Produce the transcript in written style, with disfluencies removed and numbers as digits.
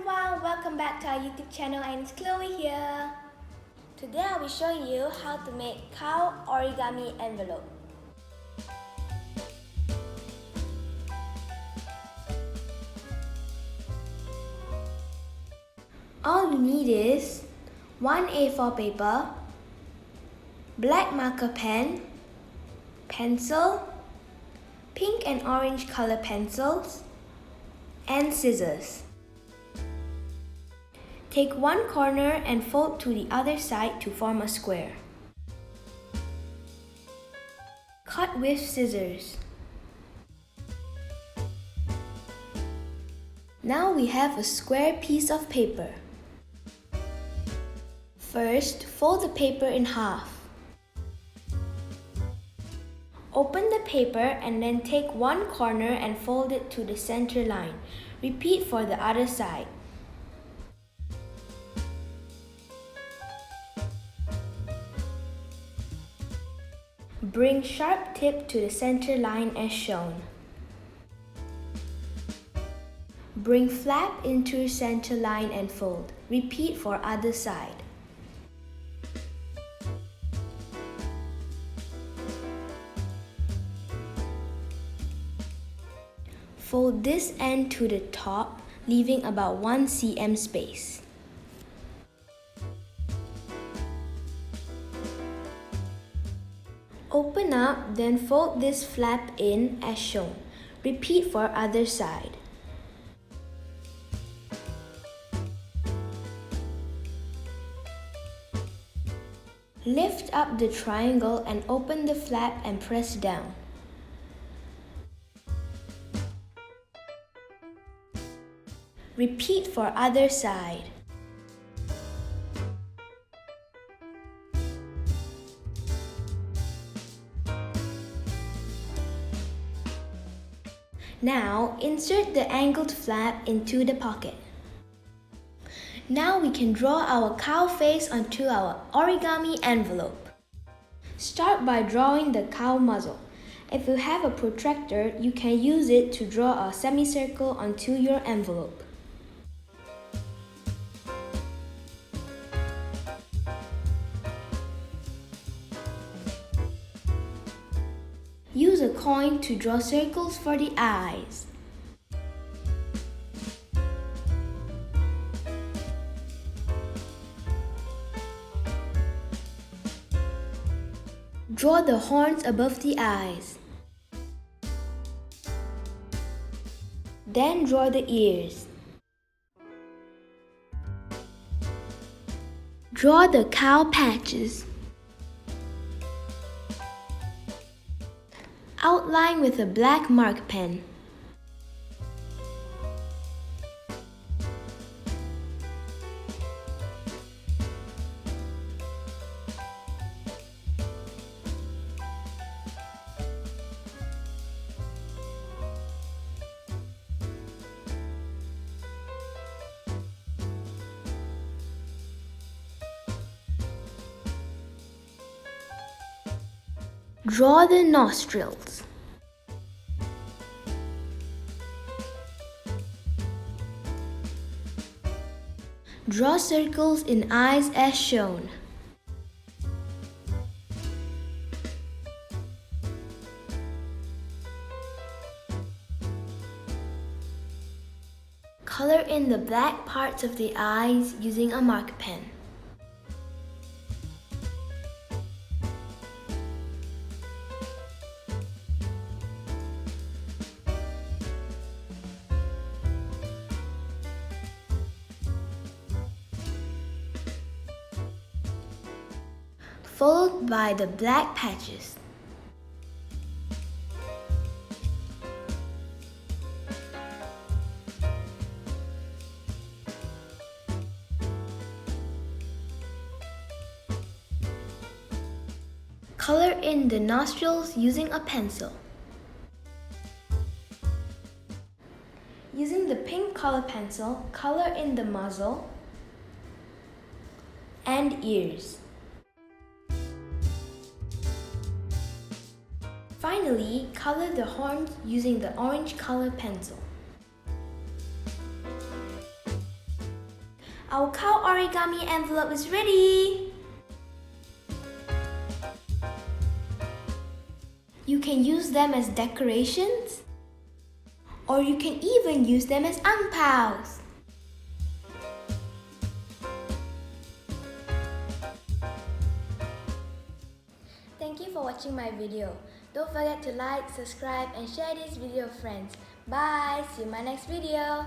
everyone, welcome back to our YouTube channel and it's Chloe here. Today I'll be showing you how to make Cow Origami Envelope. All you need is 1 A4 paper, black marker pen, pencil, pink and orange color pencils, and scissors. Take one corner and fold to the other side to form a square. Cut with scissors. Now we have a square piece of paper. First, fold the paper in half. Open the paper and then take one corner and fold it to the center line. Repeat for the other side. Bring sharp tip to the center line as shown. Bring flap into center line and fold. Repeat for other side. Fold this end to the top, leaving about 1 cm space. Open up, then fold this flap in as shown. Repeat for other side. Lift up the triangle and open the flap and press down. Repeat for other side. Now, insert the angled flap into the pocket. Now we can draw our cow face onto our origami envelope. Start by drawing the cow muzzle. If you have a protractor, you can use it to draw a semicircle onto your envelope. Use a coin to draw circles for the eyes. Draw the horns above the eyes. Then draw the ears. Draw the cow patches. Outline with a black mark pen. Draw the nostrils. Draw circles in eyes as shown. Color in the black parts of the eyes using a mark pen. Followed by the black patches. Color in the nostrils using a pencil. Using the pink color pencil, color in the muzzle and ears. Finally, color the horns using the orange color pencil. Our cow origami envelope is ready! You can use them as decorations, or you can even use them as angpows. Thank you for watching my video. Don't forget to like, subscribe and share this video with friends. Bye! See you in my next video.